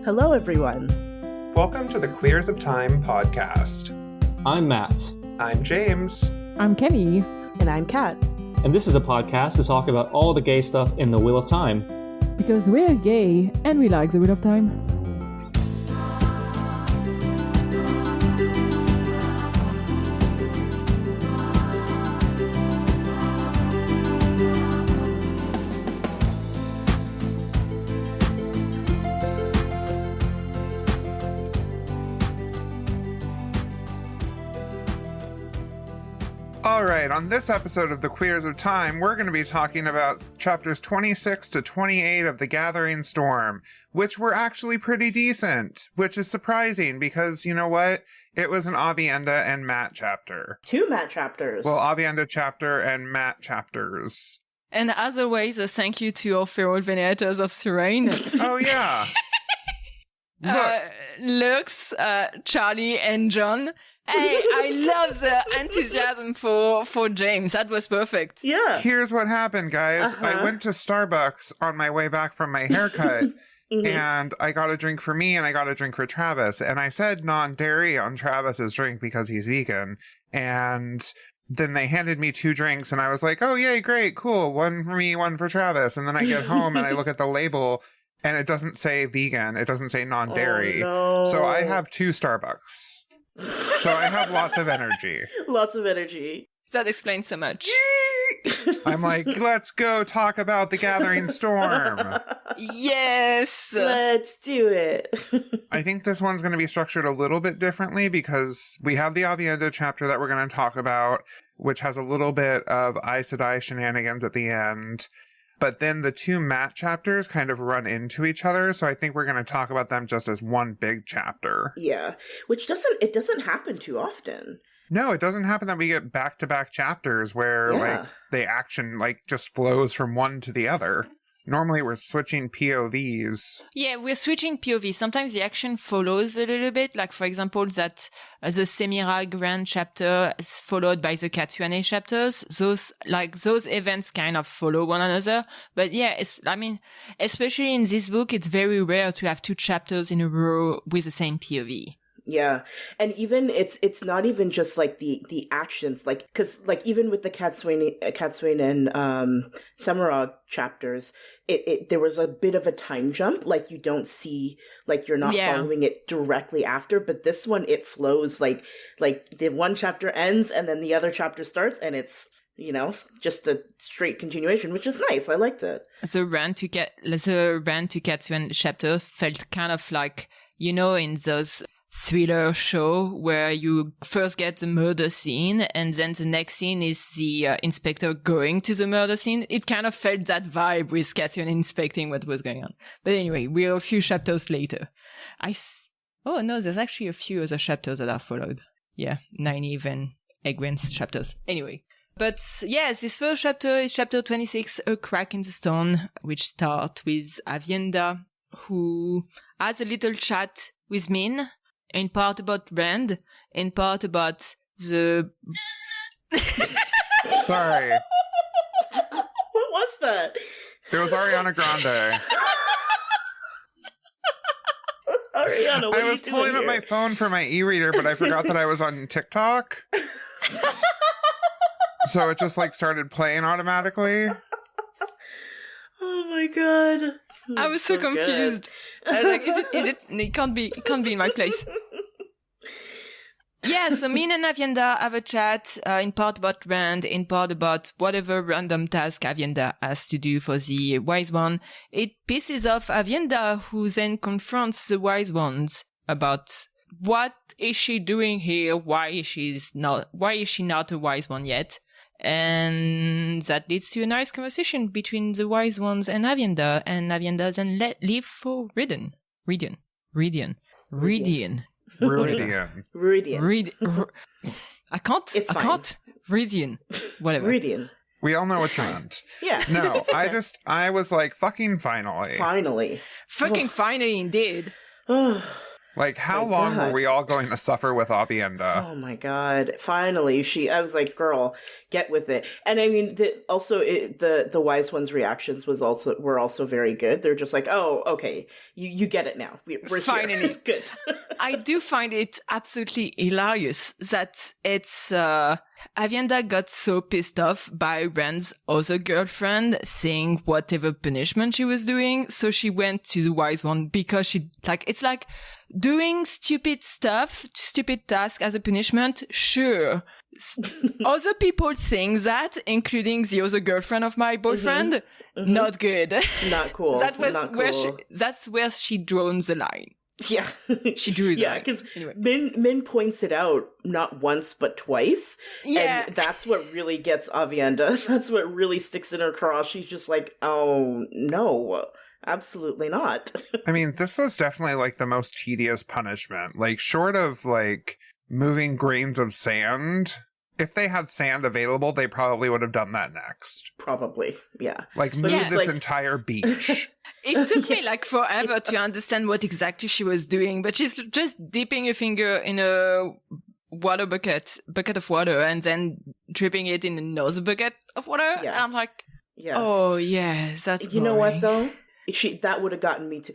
Hello, everyone. Welcome to the Queers of Time podcast. I'm Matt. I'm James. I'm Kenny. And I'm Kat. And this is a podcast to talk about all the gay stuff in the Wheel of Time. Because we're gay and we like the Wheel of Time. All right, on this episode of the Queers of Time, we're going to be talking about chapters 26 to 28 of The Gathering Storm, which were actually pretty decent, which is surprising because, you know what? It was an Aviendha and Matt chapter. Two Matt chapters. Well, Aviendha chapter and Matt chapters. And as always, a thank you to our feral Venators of Twain. Oh, yeah. Look. Lux, Charlie, and John. Hey, I love the enthusiasm for James. That was perfect. Yeah. Here's what happened, guys. I went to Starbucks on my way back from my haircut, and I got a drink for me and I got a drink for Travis. And I said non-dairy on Travis's drink because he's vegan. And then they handed me two drinks, and I was like, oh, yay, great, cool. One for me, one for Travis. And then I get home and I look at the label, and it doesn't say vegan. It doesn't say non-dairy. Oh, no. So I have two Starbucks. So I have lots of energy. Lots of energy. That explains so much. I'm like, let's go talk about the Gathering Storm. Yes! Let's do it. I think this one's going to be structured a little bit differently because we have the Aviendha chapter that we're going to talk about, which has a little bit of Aes Sedai shenanigans at the end. But then the two Matt chapters kind of run into each other, so I think we're going to talk about them just as one big chapter. Yeah, which doesn't happen too often. No, it doesn't happen that we get back-to-back chapters where like the action like just flows from one to the other. Normally we're switching POVs. Yeah, we're switching POV. Sometimes the action follows a little bit. Like, for example, that the Semira Grand chapter is followed by the Katsuane chapters. Those events kind of follow one another. But yeah, especially in this book, it's very rare to have two chapters in a row with the same POV. Yeah, and even it's not even just like the actions, like because like even with the Katsuane and Semira chapters, it there was a bit of a time jump, like you don't see, like you're not following it directly after, but this one it flows like the one chapter ends and then the other chapter starts, and it's, you know, just a straight continuation, which is nice. I liked it. The run to Katsuane chapter felt kind of like, you know, in those thriller show where you first get the murder scene and then the next scene is the inspector going to the murder scene. It kind of felt that vibe with Cassian inspecting what was going on. But anyway, we're a few chapters later. Oh no, there's actually a few other chapters that are followed. Yeah, Nynaeve and Egwene's chapters. Anyway. But yes, this first chapter is chapter 26, A Crack in the Stone, which starts with Aviendha, who has a little chat with Min, in part about Rand, in part about the... Sorry. What was that? It was Ariana Grande. Ariana, what I are was you doing pulling up here? my phone for my e-reader, but I forgot that I was on TikTok. So it just like started playing automatically. Oh my god. I was so confused. I was like, is it? It can't be in my place. Yeah, so Min and Aviendha have a chat, in part about Rand, in part about whatever random task Aviendha has to do for the Wise One. It pisses off Aviendha, who then confronts the Wise Ones about what is she doing here, why is she not a Wise One yet. And that leads to a nice conversation between the Wise Ones and Aviendha then leave for Radian. I can't. Radian. Whatever. Radian. We all know what you meant. Yeah. No, I was like, fucking finally. Finally. Fucking finally, indeed. Like, how long were we all going to suffer with Aviendha? Oh my god! Finally, I was like, "Girl, get with it." And I mean, the wise one's reactions were also very good. They're just like, "Oh, okay, you get it now. We're finally here. Good." I do find it absolutely hilarious that it's Aviendha got so pissed off by Rand's other girlfriend seeing whatever punishment she was doing, so she went to the wise one because it's like doing stupid task as a punishment. Sure. Other people think that, including the other girlfriend of my boyfriend. Mm-hmm. Not good. Not cool. That's where she draws the line. Yeah. She drew that. Yeah, because Min points it out not once but twice. Yeah. And that's what really gets Aviendha. That's what really sticks in her craw. She's just like, oh, no, absolutely not. I mean, this was definitely like the most tedious punishment. Like, short of like moving grains of sand. If they had sand available, they probably would have done that next. Probably, yeah. Like, move this entire beach. It took me like forever to understand what exactly she was doing, but she's just dipping a finger in a water bucket of water, and then dripping it in another bucket of water. Yeah. And I'm like, oh yes, that's you know what though? That would have gotten me too.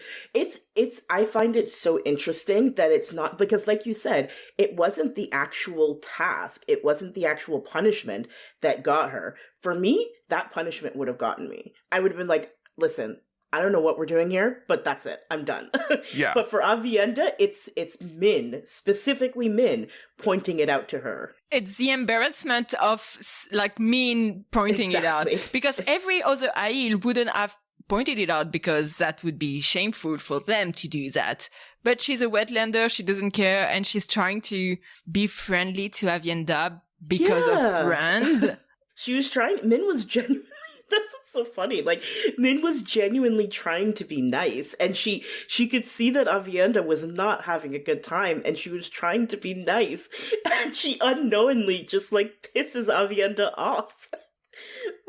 I find it so interesting that it's not, because like you said, it wasn't the actual task. It wasn't the actual punishment that got her. For me, that punishment would have gotten me. I would have been like, listen, I don't know what we're doing here, but that's it. I'm done. Yeah. But for Aviendha, it's Min, specifically Min, pointing it out to her. It's the embarrassment of like Min pointing it out. Because every other Aiel wouldn't have pointed it out because that would be shameful for them to do that. But she's a wetlander, she doesn't care, and she's trying to be friendly to Aviendha because of Rand. She was trying, Min was genuinely, that's what's so funny, like, Min was genuinely trying to be nice, and she could see that Aviendha was not having a good time, and she was trying to be nice, and she unknowingly just, like, pisses Aviendha off.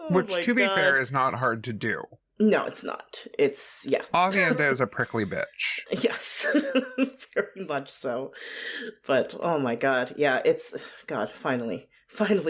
Which, to be fair, is not hard to do. No, it's not. It's, yeah. Aviendha is a prickly bitch. Yes, very much so. But, oh my god, yeah, finally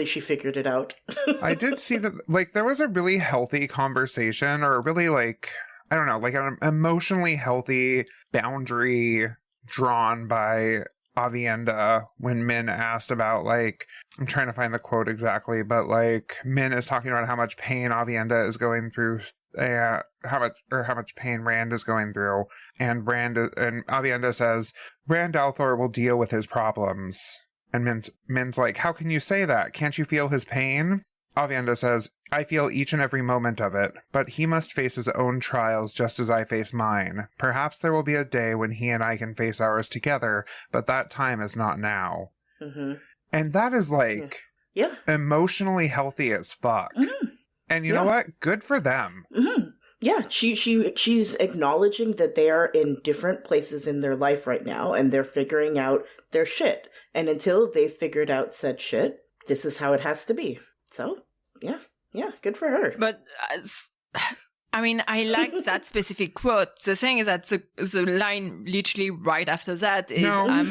she figured it out. I did see that, like, there was a really healthy conversation, or a really, like, I don't know, like an emotionally healthy boundary drawn by Aviendha when Min asked about, like, I'm trying to find the quote exactly, but, like, Min is talking about how much pain Aviendha is going through, how much pain Rand is going through, and Aviendha says, Rand al'Thor will deal with his problems. And Min's like, how can you say that? Can't you feel his pain? Aviendha says, I feel each and every moment of it, but he must face his own trials just as I face mine. Perhaps there will be a day when he and I can face ours together, but that time is not now. Mm-hmm. And that is like emotionally healthy as fuck. Mm-hmm. And you know what? Good for them. Mm-hmm. Yeah, she's acknowledging that they are in different places in their life right now, and they're figuring out their shit. And until they've figured out said shit, this is how it has to be. So, yeah, good for her. But, I mean, I liked that specific quote. The thing is that the line literally right after that is... No. I have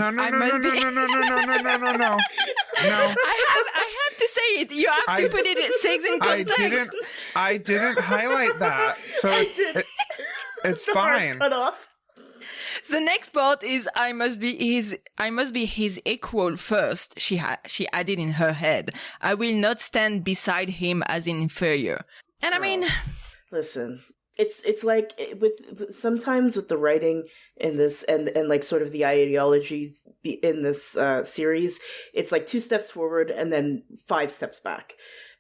to say it. You have to put things in context. I didn't highlight that. So it's fine. Cut off. The next part is I must be his equal first. She added in her head. I will not stand beside him as inferior. And I mean, listen, it's like sometimes with the writing in this and like sort of the ideologies in this series, it's like 2 steps forward and then 5 steps back.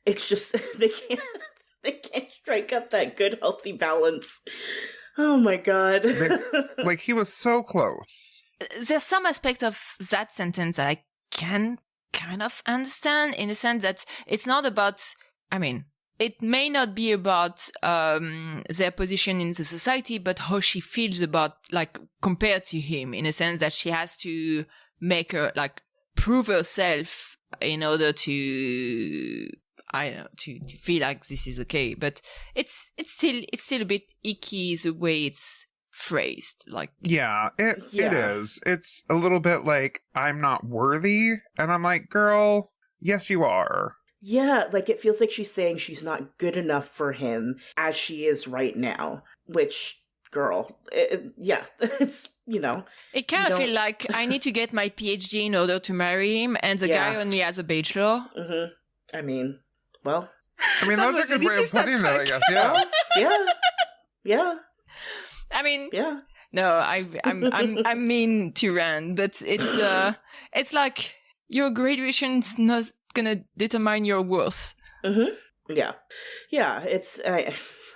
It's just they can't strike up that good healthy balance. Oh my god. Like, he was so close. There's some aspect of that sentence that I can kind of understand, in the sense that it's not about, I mean, it may not be about their position in the society, but how she feels about, like, compared to him, in a sense that she has to make her, like, prove herself in order to... I don't know, to feel like this is okay, but it's still a bit icky the way it's phrased. Like, it is. It's a little bit like, I'm not worthy. And I'm like, girl, yes, you are. Yeah, like it feels like she's saying she's not good enough for him as she is right now, which, girl, it's, it kind of feel like I need to get my PhD in order to marry him, and the guy only has a bachelor. Mm-hmm. I mean, well. That's a good way of putting it, I guess, yeah. Yeah. I mean, yeah. No, I'm mean to Rand, but it's like your graduation's not gonna determine your worth. Mm-hmm. Yeah. It's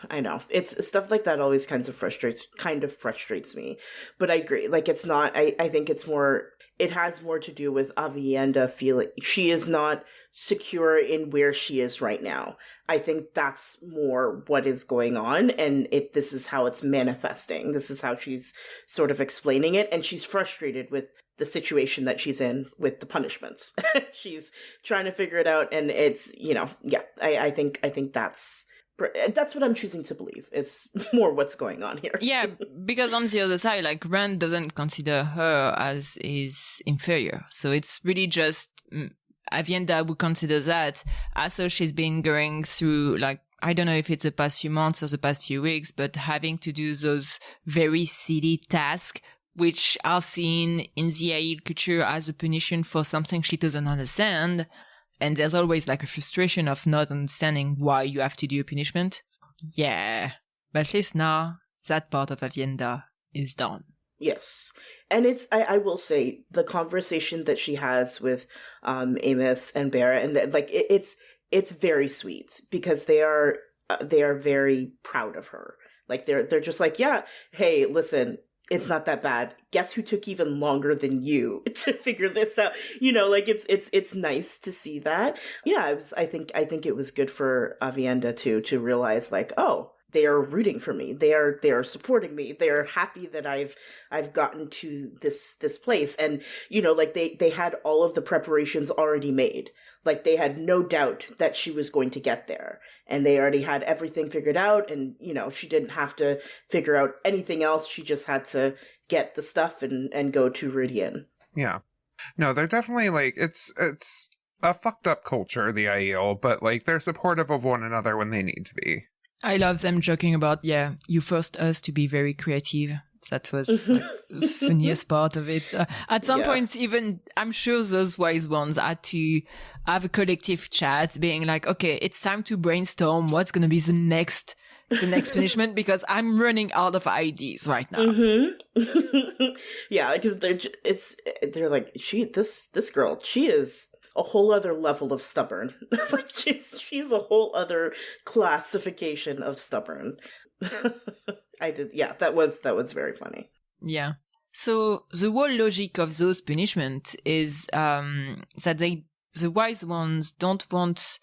I know it's stuff like that always kind of frustrates me, but I agree. Like it's not. I think it's more. It has more to do with Aviendha feeling she is not secure in where she is right now. I think that's more what is going on, and this is how it's manifesting. This is how she's sort of explaining it, and she's frustrated with the situation that she's in with the punishments. She's trying to figure it out, and it's, I think that's what I'm choosing to believe. It's more what's going on here. Yeah, because on the other side, like, Rand doesn't consider her as his inferior. So it's really just Aviendha who considers that. Also, she's been going through, like, I don't know if it's the past few months or the past few weeks, but having to do those very silly tasks which are seen in the Aiel culture as a punishment for something she doesn't understand. And there's always like a frustration of not understanding why you have to do a punishment. Yeah. But at least now, that part of Aviendha is done. Yes. And I will say, the conversation that she has with Amos and Barra, and it's very sweet, because they are very proud of her. Like they're just like, yeah, hey, listen, it's not that bad. Guess who took even longer than you to figure this out? Like it's nice to see that. Yeah, I think it was good for Aviendha to realize, like, oh, they are rooting for me. They are supporting me. They are happy that I've gotten to this place. And like they had all of the preparations already made. Like they had no doubt that she was going to get there, and they already had everything figured out. And she didn't have to figure out anything else. She just had to get the stuff and go to Rudian. Yeah, no, they're definitely like it's a fucked up culture, the Aiel, but like they're supportive of one another when they need to be. I love them joking about, you forced us to be very creative. That was like, the funniest part of it. At some points, even, I'm sure those wise ones had to have a collective chat being like, okay, it's time to brainstorm what's going to be the next punishment, because I'm running out of ideas right now. Mm-hmm. Yeah, because they're like, this girl, she is a whole other level of stubborn. Like she's a whole other classification of stubborn. That was very funny. Yeah. So the whole logic of those punishments is that the wise ones don't want.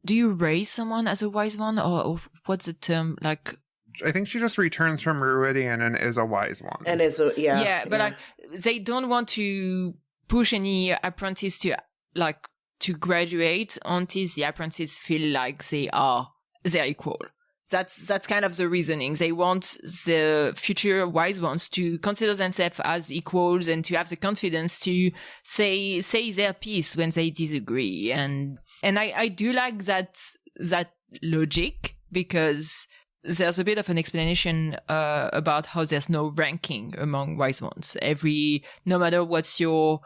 Do you raise someone as a wise one, or what's the term? Like, I think she just returns from Ruidian and is a wise one. And is a but like they don't want to push any apprentice to graduate until the apprentices feel like they're equal. That's kind of the reasoning. They want the future wise ones to consider themselves as equals and to have the confidence to say their piece when they disagree. And I do like that logic, because there's a bit of an explanation about how there's no ranking among wise ones. No matter what's your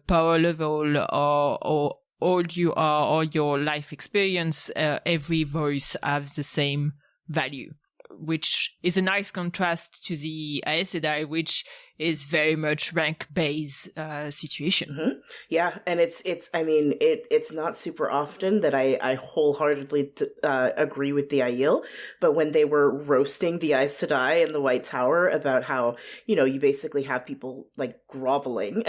power level or old you are or your life experience, every voice has the same value, which is a nice contrast to the Aes Sedai, which is very much rank-based situation. Mm-hmm. Yeah, and it's not super often that I wholeheartedly agree with the Aiel, but when they were roasting the Aes Sedai in the White Tower about how, you basically have people like groveling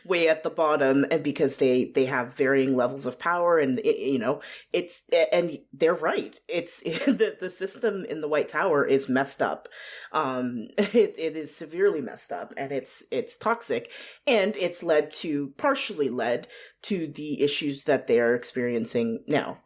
way at the bottom, and because they have varying levels of power, and and they're right. It's the system in the White Tower is messed up. It is severely messed up. And it's toxic, and it's partially led to the issues that they are experiencing now.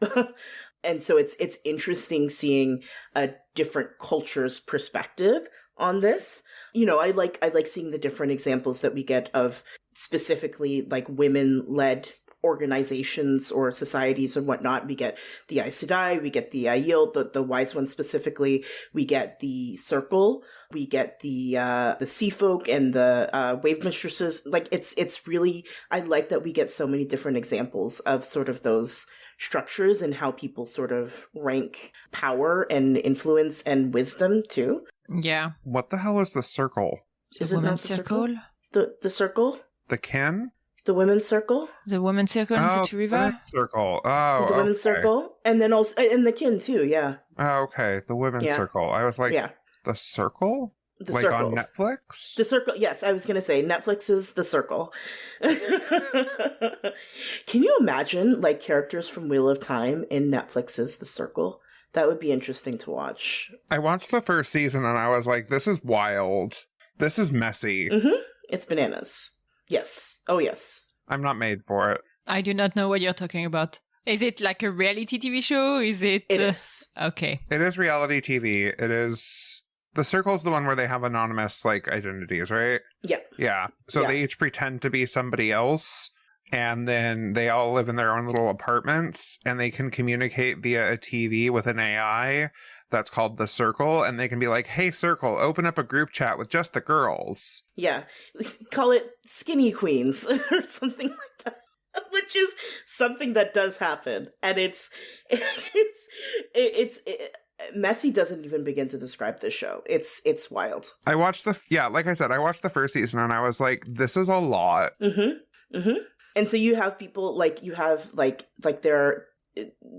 And so it's interesting seeing a different culture's perspective on this. I like seeing the different examples that we get of specifically like women-led organizations or societies and whatnot. We get the Aes Sedai, we get the Aiel, the wise ones specifically. We get the Circle, we get the Sea Folk and the Wave Mistresses. Like it's really, I like that we get so many different examples of sort of those structures and how people sort of rank power and influence and wisdom too. Yeah. What the hell is the Circle? Is it not the Circle? The Circle? The kin? The Women's Circle? The Women's Circle in the Two River? Women's Circle. Oh, the Women's Circle. And then also, and the kin too, yeah. Oh, okay. The Women's Circle. I was like, the Circle? The like Circle. on Netflix? The Circle, yes, I was going to say, Netflix is The Circle. Can you imagine, like, characters from Wheel of Time in Netflix's The Circle? That would be interesting to watch. I watched the first season and I was like, this is wild. This is messy. Mm-hmm. It's bananas. Yes. Oh, yes. I'm not made for it. I do not know what you're talking about. Is it like a reality TV show? Is it? It is. Okay. It is reality TV. It is... The Circle's the one where they have anonymous, like, identities, right? Yeah. Yeah. So they each pretend to be somebody else, and then they all live in their own little apartments, and they can communicate via a TV with an AI that's called the Circle, and they can be like, hey, Circle, open up a group chat with just the girls. Yeah. Call it Skinny Queens or something like that. Which is something that does happen. And it's messy doesn't even begin to describe this show. It's wild. I watched like I said, I watched the first season and I was like, this is a lot. Mm-hmm. Mm-hmm. And so you have people like they're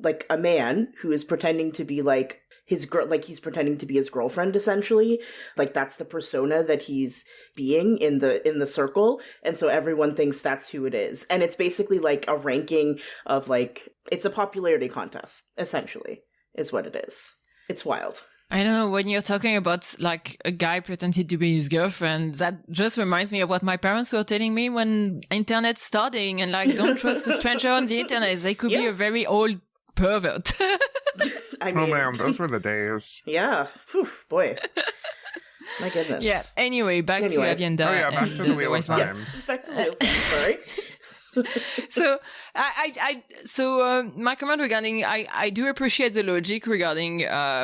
like a man who is pretending to be like his girl, like he's pretending to be his girlfriend essentially. Like that's the persona that he's being in the Circle. And so everyone thinks that's who it is. And it's basically like a ranking of like, it's a popularity contest essentially is what it is. It's wild. I don't know, when you're talking about like a guy pretending to be his girlfriend, that just reminds me of what my parents were telling me when internet starting and like, don't trust a stranger on the internet. They could be a very old pervert. I mean, oh man, those were the days. Yeah. Whew, boy. My goodness. Yeah. Anyway, back to Aviendha. Oh yeah, back to the Wheel of Time. Yes, back to the Wheel of Time, sorry. So my comment regarding I do appreciate the logic regarding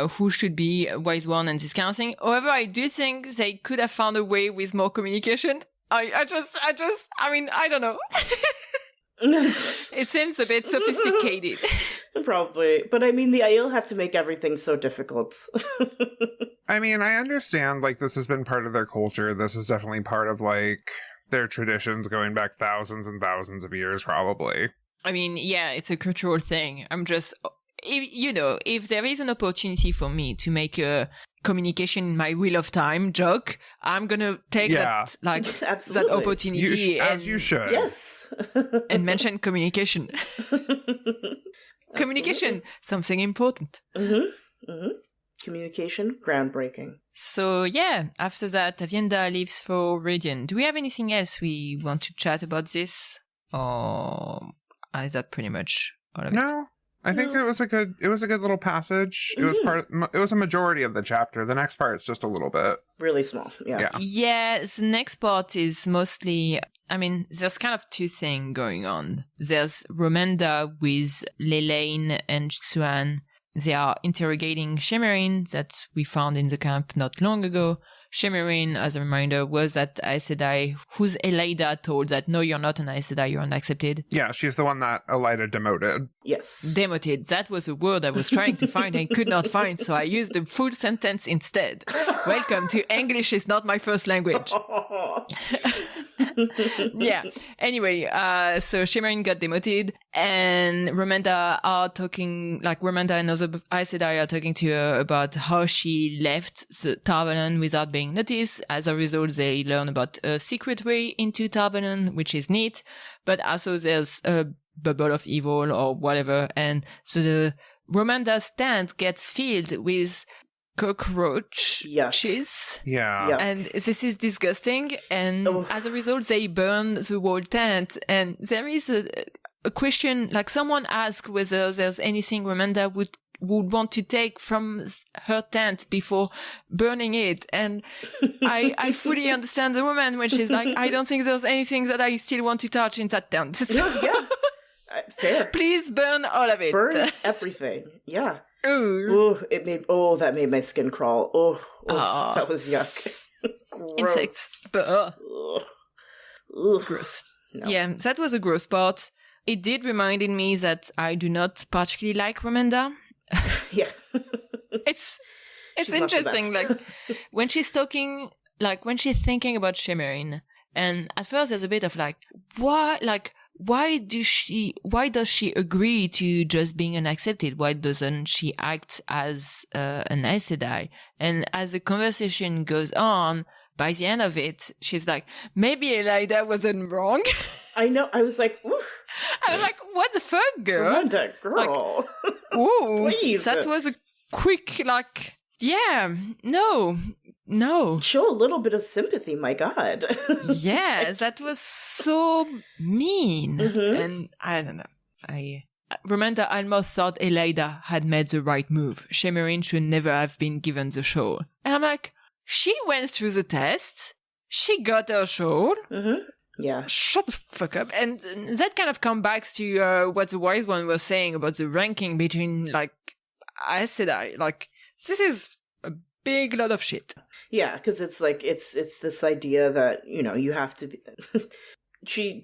who should be wise one and this kind of thing. However, I do think they could have found a way with more communication. I mean, I don't know. It seems a bit sophisticated. Probably. But I mean, the Aiel have to make everything so difficult. I mean, I understand, like, this has been part of their culture. This is definitely part of, like, their traditions going back thousands and thousands of years, probably. I mean, yeah, it's a cultural thing. I'm just, if there is an opportunity for me to make a communication in my Wheel of Time joke, I'm gonna take that, like, that opportunity. As you should. Yes. And mention communication. Communication, something important. Mm-hmm. Mm-hmm. Communication, groundbreaking. So yeah, after that, Aviendha leaves for Radiant. Do we have anything else we want to chat about this? Or is that pretty much all of it? No. I think it was a good little passage. It was it was a majority of the chapter. The next part's just a little bit. Really small. Yeah. Yeah, the next part is mostly, I mean, there's kind of two things going on. There's Romenda with Lelaine and Swan. They are interrogating Shemarin that we found in the camp not long ago. Shemarin, as a reminder, was that Aes Sedai whose Elida told that, no, you're not an Aes Sedai, you're unaccepted. Yeah, she's the one that Elida demoted. Yes. Demoted. That was a word I was trying to find and could not find, so I used the full sentence instead. Welcome to English is not my first language. Yeah. Anyway, so Shemarin got demoted, and Romenda and other Aes Sedai are talking to her about how she left the Tarvalon without being noticed. As a result, they learn about a secret way into Tarvalon, which is neat, but also there's a bubble of evil or whatever, and so the Romenda's tent gets filled with cockroaches. Yeah. And this is disgusting. And as a result, they burn the whole tent. And there is a question, like someone asked whether there's anything Romenda would want to take from her tent before burning it. And I fully understand the woman when she's like, I don't think there's anything that I still want to touch in that tent. Yeah. Fair. Please burn all of it. Burn everything. Yeah. Ooh. That made my skin crawl. Oh, that was yuck. Insects. But, gross. No. Yeah, that was a gross part. It did reminded me that I do not particularly like Romenda. Yeah. It's interesting, like, when she's talking, like, when she's thinking about Shimmerin, and at first there's a bit of like, why does she agree to just being unaccepted? Why doesn't she act as an Aes Sedai? And as the conversation goes on, by the end of it, she's like, maybe Elida wasn't wrong. I know. I was like, ooh. I was like, what the fuck, girl? Miranda, girl. Like, ooh, please. That was a quick, like, yeah, no. Show a little bit of sympathy, my God. Yeah, that was so mean. Mm-hmm. And I don't know. Romanda almost thought Elida had made the right move. Shimmerin should never have been given the shawl. And I'm like, she went through the test. She got her shawl. Mm-hmm. Yeah. Shut the fuck up. And that kind of comes back to what the wise one was saying about the ranking between, like, Aes Sedai. Like, this is a big lot of shit. Yeah, because it's like, it's this idea that, you know, you have to be... she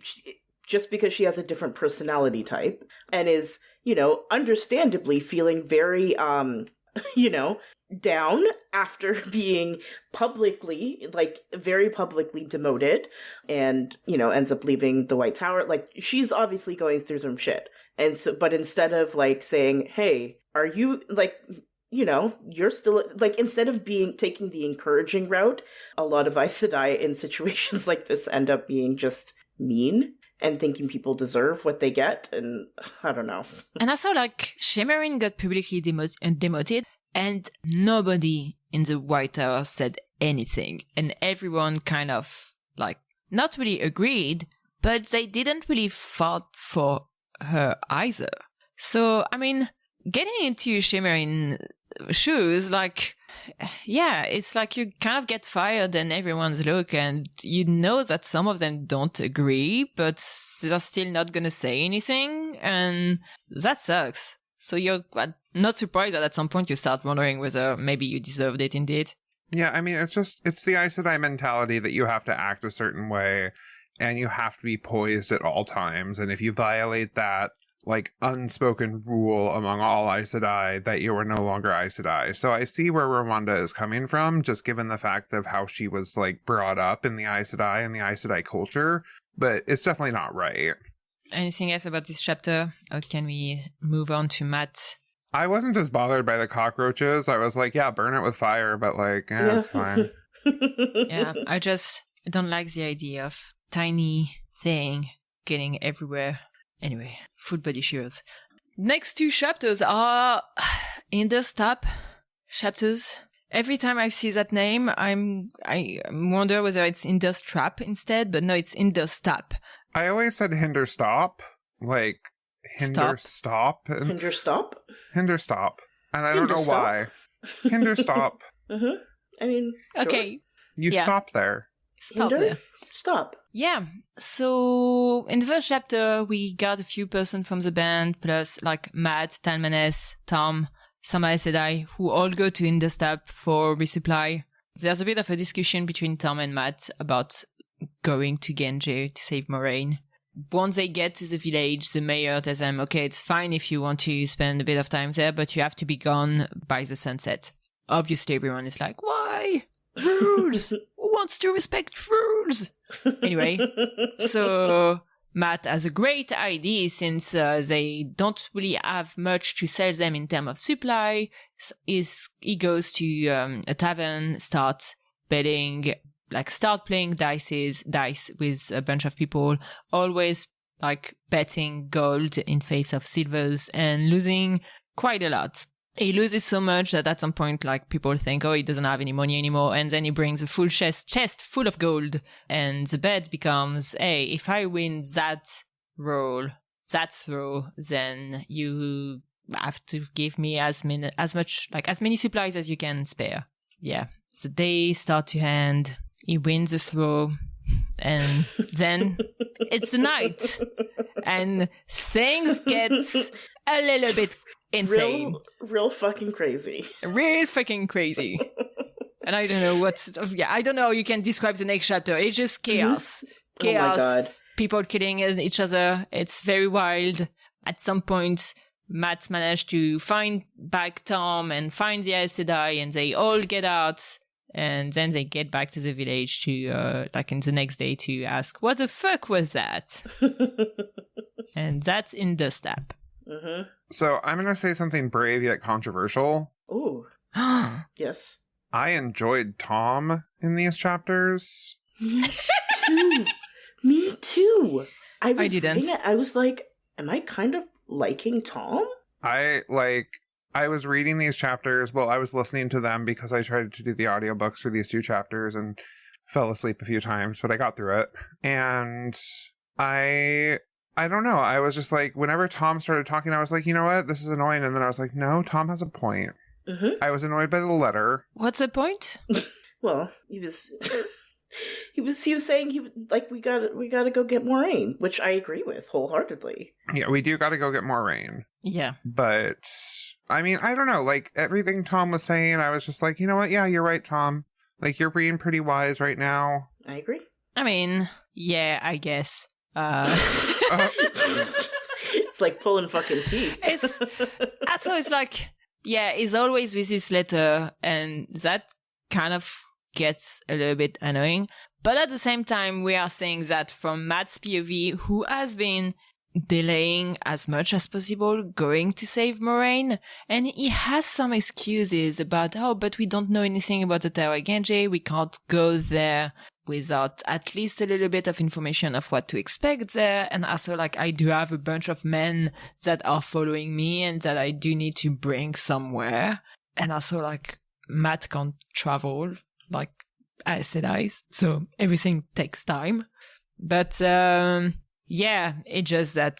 just because she has a different personality type and is, you know, understandably feeling very, you know, down after being very publicly demoted and, you know, ends up leaving the White Tower. Like, she's obviously going through some shit. And so, but instead of like saying, hey, are you like, you know, you're still like, instead of taking the encouraging route, a lot of Aes Sedai in situations like this end up being just mean and thinking people deserve what they get. And I don't know. And also, like, Shimmerin got publicly demoted. And nobody in the White Tower said anything. And everyone kind of, like, not really agreed, but they didn't really fight for her either. So, I mean, getting into Shimmerin shoes, like, yeah, it's like you kind of get fired and everyone's look, and you know that some of them don't agree, but they're still not gonna say anything, and that sucks. So you're not surprised that at some point you start wondering whether maybe you deserved it indeed. Yeah, I mean, it's the Aes Sedai mentality that you have to act a certain way and you have to be poised at all times. And if you violate that, like, unspoken rule among all Aes Sedai, that you are no longer Aes Sedai. So I see where Romanda is coming from, just given the fact of how she was, like, brought up in the Aes Sedai and the Aes Sedai culture. But it's definitely not right. Anything else about this chapter? Or can we move on to Matt? I wasn't as bothered by the cockroaches. I was like, yeah, burn it with fire, but like, it's fine. Yeah, I don't like the idea of tiny thing getting everywhere. Anyway, full body shields. Next two chapters are Interstap chapters. Every time I see that name, I wonder whether it's Interstrap instead, but no, it's Interstap. I always said hinder stop, like hinder stop. Hinder stop? Hinder stop. And I don't know why. Hinder stop. Mm-hmm. I mean, sure. Okay. You stop there. Stop hinder? there. Stop. Yeah. So in the first chapter, we got a few person from the band, plus like Matt, Talmanes, Tom, some Aes Sedai, who all go to Interstap for resupply. There's a bit of a discussion between Tom and Matt about going to Genji to save Moraine. Once they get to the village, the mayor tells them, okay, it's fine if you want to spend a bit of time there, but you have to be gone by the sunset. Obviously, everyone is like, why? Rules! Who wants to respect rules? Anyway, so Matt has a great idea since they don't really have much to sell them in terms of supply. He goes to a tavern, starts betting, like start playing dice with a bunch of people, always like betting gold in face of silvers and losing quite a lot. He loses so much that at some point, like, people think, oh, he doesn't have any money anymore. And then he brings a full chest full of gold. And the bet becomes, hey, if I win that throw, then you have to give me as many supplies as you can spare. Yeah. So they start to end. He wins the throw. And then it's the night. And things get a little bit insane. Real fucking crazy. Real fucking crazy. And I don't know I don't know how you can describe the next chapter. It's just chaos. Mm-hmm. Chaos. Oh my God. People killing each other. It's very wild. At some point, Matt managed to find back Tom and find the Aes Sedai, and they all get out. And then they get back to the village to, in the next day to ask, what the fuck was that? And that's in the step. Mm-hmm. So I'm going to say something brave yet controversial. Ooh. Yes. I enjoyed Tom in these chapters. Me too. I didn't. I was like, am I kind of liking Tom? I was reading these chapters. Well, I was listening to them because I tried to do the audiobooks for these 2 chapters and fell asleep a few times, but I got through it. And I don't know. I was just like, whenever Tom started talking, I was like, you know what? This is annoying. And then I was like, no, Tom has a point. Mm-hmm. I was annoyed by the letter. What's the point? Well, he was saying we gotta go get more rain, which I agree with wholeheartedly. Yeah, we do got to go get more rain. Yeah. But I mean, I don't know, like everything Tom was saying, I was just like, you know what? Yeah, you're right, Tom. Like you're being pretty wise right now. I agree. I mean, yeah, I guess. It's like pulling fucking teeth. It's like, yeah, he's always with his letter, and that kind of gets a little bit annoying. But at the same time, we are saying that from Matt's POV, who has been delaying as much as possible going to save Moraine, and he has some excuses about, but we don't know anything about the Tower Genji, we can't go there without at least a little bit of information of what to expect there, and also I do have a bunch of men that are following me and that I do need to bring somewhere, and also Matt can't travel Aes Sedai, so everything takes time. But yeah, it's just that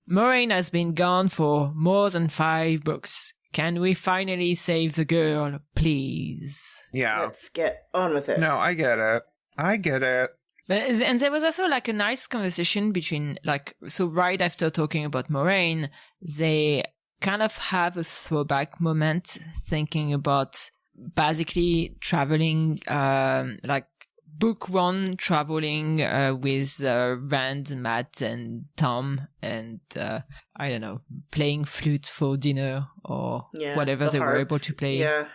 Moraine has been gone for more than 5 books. Can we finally save the girl, please? Yeah. Let's get on with it. No, I get it. And there was also a nice conversation between, so right after talking about Moraine, they kind of have a throwback moment thinking about basically traveling, book 1 traveling with Rand, Matt, and Tom, and I don't know, playing flute for dinner or whatever they were able to play. Yeah.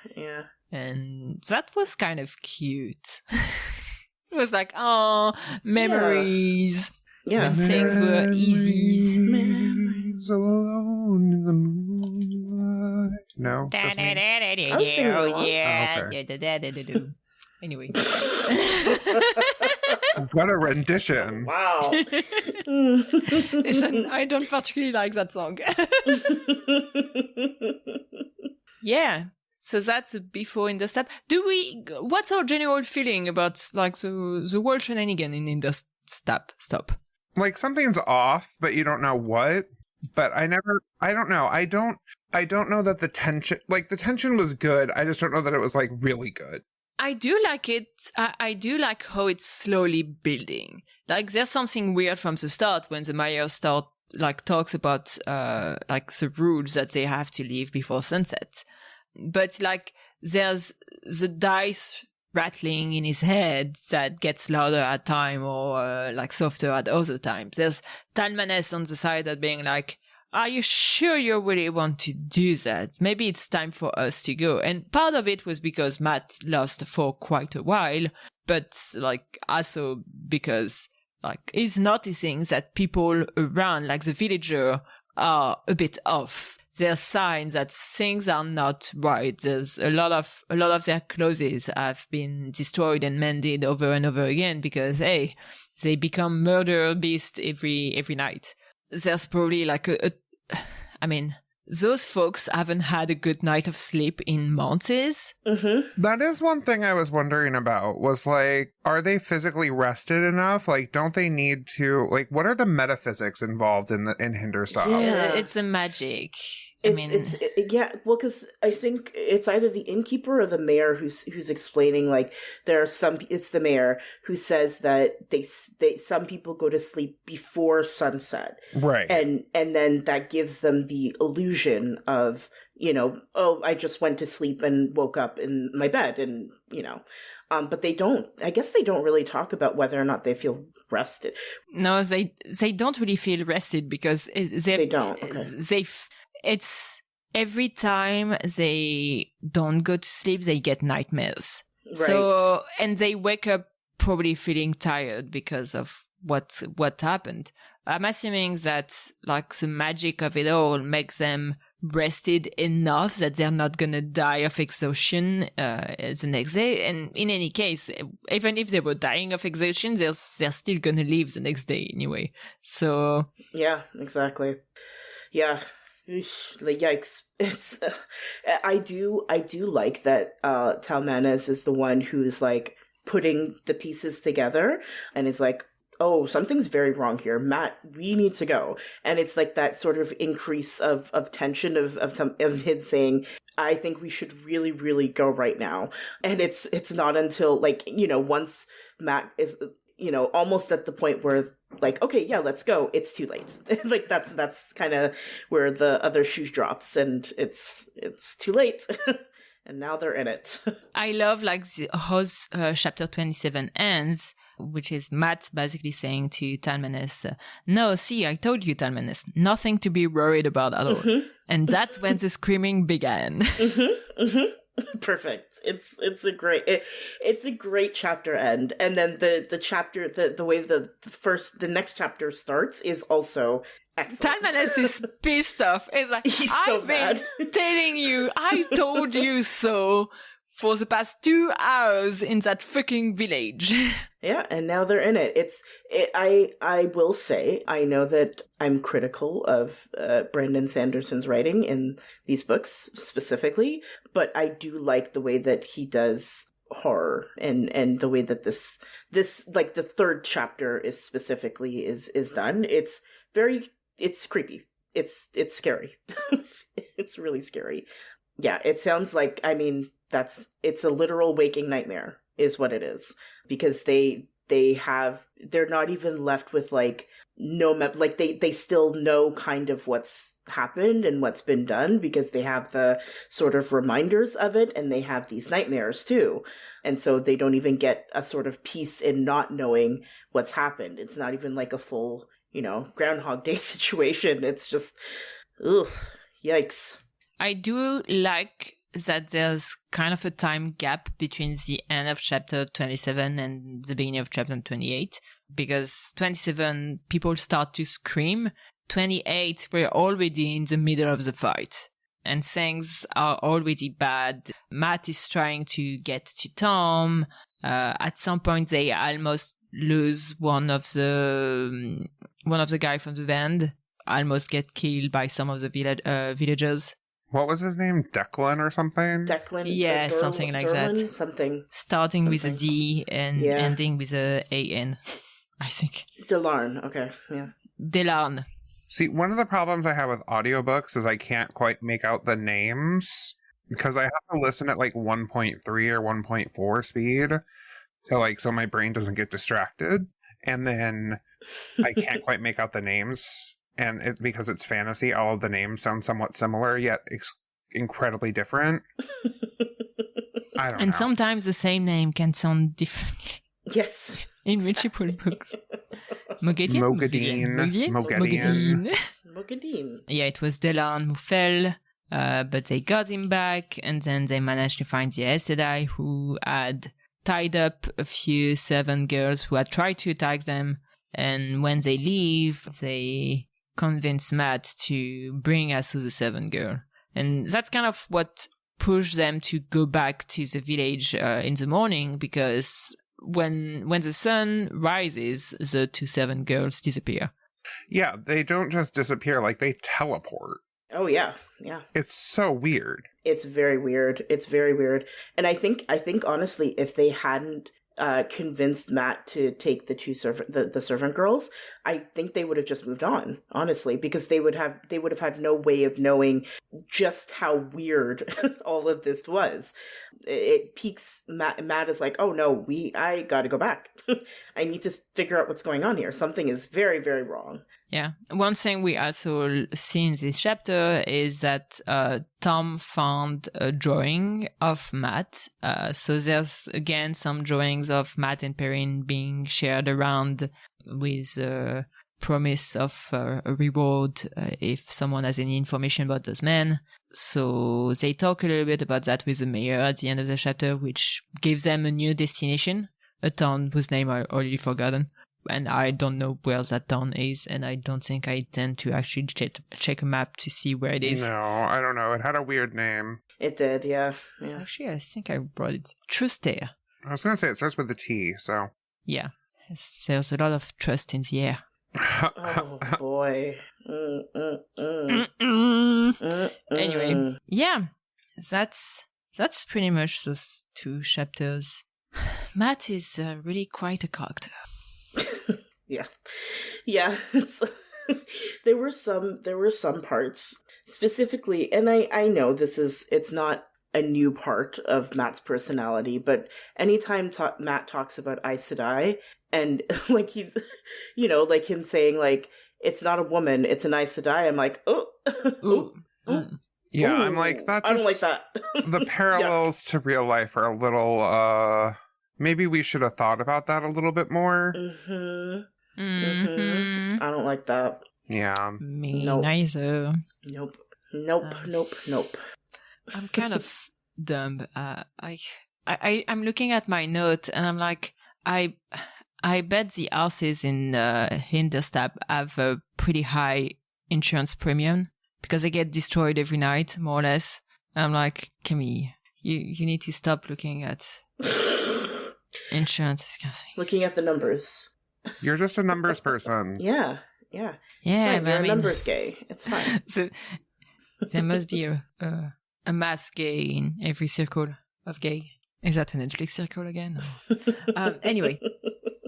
And that was kind of cute. It was memories. Yeah. When things were easy. Memories alone in the moonlight. No, just me? I was singing along. Yeah. Anyway. What a rendition. Wow. Listen, I don't particularly like that song. Yeah. So that's before in the step. What's our general feeling about the whole shenanigan in the step? Stop. Something's off, but you don't know what. But I don't know. I don't know that the tension was good. I just don't know that it was really good. I do like it. I do like how it's slowly building. There's something weird from the start when the Mayor talks about the rules that they have to leave before sunset. But there's the dice rattling in his head that gets louder at time or softer at other times. There's Talmanes on the side that being are you sure you really want to do that? Maybe it's time for us to go. And part of it was because Matt lost for quite a while, but also because he's noticing that people around, the villager, are a bit off. There's signs that things are not right. There's a lot of their clothes have been destroyed and mended over and over again because they become murder beasts every night. There's probably those folks haven't had a good night of sleep in months. Mm-hmm. That is one thing I was wondering about was are they physically rested enough? Don't they need to what are the metaphysics involved in Hinderstaf? Yeah. It's a magic. Yeah, well, because I think it's either the innkeeper or the mayor who's explaining, like, it's the mayor who says that some people go to sleep before sunset, right, and then that gives them the illusion of, oh, I just went to sleep and woke up in my bed, and but they don't. I guess they don't really talk about whether or not they feel rested. No, they don't really feel rested because they don't. Okay. It's every time they don't go to sleep, they get nightmares. Right. So, and they wake up probably feeling tired because of what happened. I'm assuming that like the magic of it all makes them rested enough that they're not gonna die of exhaustion the next day. And in any case, even if they were dying of exhaustion, they're still gonna live the next day anyway. So yeah, exactly. Yeah. Like, yikes. It's I do like that Talmanes is the one who's like putting the pieces together and is like, oh, something's very wrong here, Matt, we need to go. And it's like that sort of increase of tension of his saying, I think we should really, really go right now. And it's not until like, once Matt is almost at the point where like, okay, yeah, let's go, it's too late. Like that's kind of where the other shoe drops, and it's too late. And now they're in it. I love like how chapter 27 ends, which is Matt basically saying to Talmanes, no, see, I told you, Talmanes, nothing to be worried about at all. Mm-hmm. And that's when the screaming began. Mm-hmm. Mm-hmm. Perfect. It's a great chapter end, and then the chapter the way the next chapter starts is also excellent. Talmanes is pissed off. It's like, I've been telling you, I told you so for the past 2 hours in that fucking village. Yeah, and now they're in it. I will say, I know that I'm critical of Brandon Sanderson's writing in these books specifically, but I do like the way that he does horror and the way that this like the third chapter is specifically is done. It's creepy. It's scary. It's really scary. Yeah, it sounds like, I mean, it's a literal waking nightmare is what it is, because they're not even left with like they still know kind of what's happened and what's been done, because they have the sort of reminders of it, and they have these nightmares too. And so they don't even get a sort of peace in not knowing what's happened. It's not even like a full, Groundhog Day situation. It's just, ugh, yikes. I do like that there's kind of a time gap between the end of chapter 27 and the beginning of chapter 28, because 27 people start to scream, 28 we're already in the middle of the fight and things are already bad. Matt is trying to get to Tom. At some point they almost lose one of the guy from the band, almost get killed by some of the villagers. What was his name? Declan or something? Declan? Yeah, something like that. Something. Starting with a D and ending with a A-N, I think. Delarn, okay, yeah. Delarn. See, one of the problems I have with audiobooks is I can't quite make out the names, because I have to listen at like 1.3 or 1.4 speed, so my brain doesn't get distracted, and then I can't quite make out the names. And because it's fantasy, all of the names sound somewhat similar, yet incredibly different. I don't know. And sometimes the same name can sound different. Yes. In multiple books. Mogadine. Yeah, it was Delarn who fell, but they got him back, and then they managed to find the Aes Sedai, who had tied up a few servant girls who had tried to attack them. And when they leave, they convince Matt to bring us to the servant girl. And that's kind of what pushed them to go back to the village in the morning, because when the sun rises, the 2 servant girls disappear. Yeah, they don't just disappear, like they teleport. Oh yeah, yeah. It's so weird. It's very weird. It's very weird. And I think honestly, if they hadn't convinced Matt to take the the servant girls, I think they would have just moved on, honestly, because they would have had no way of knowing just how weird all of this was. It piques Matt. Matt is like, oh no, I got to go back. I need to figure out what's going on here. Something is very, very wrong. Yeah. One thing we also see in this chapter is that Tom found a drawing of Matt. So there's again some drawings of Matt and Perrine being shared around with a promise of a reward if someone has any information about those men. So they talk a little bit about that with the mayor at the end of the chapter, which gives them a new destination, a town whose name I already forgotten. And I don't know where that town is, and I don't think I intend to actually check a map to see where it is. No, I don't know. It had a weird name. It did, yeah. Actually, I think I brought it. Trustair. I was going to say it starts with a T, so. Yeah, there's a lot of trust in the air. Oh, boy. Anyway, yeah, that's pretty much those two chapters. Matt is really quite a character. Yeah. There were some parts specifically, and I know it's not a new part of Matt's personality, but anytime Matt talks about Aes Sedai, and like he's, like him saying like it's not a woman, it's an Aes Sedai, I'm like, Yeah, ooh, I'm like, that just, I don't like that. The parallels to real life are a little, maybe we should have thought about that a little bit more. I don't like that. Yeah. Me neither. Nope. I'm kind of dumb. I'm looking at my note and I'm like, I bet the houses in Hinterstab have a pretty high insurance premium because they get destroyed every night, more or less. And I'm like, Camille, you need to stop looking at insurance discussing. Looking at the numbers. You're just a numbers person. Yeah. Yeah, but you're a numbers gay. It's fine. So there must be a mass gay in every circle of gay. Is that a Netflix circle again? Anyway,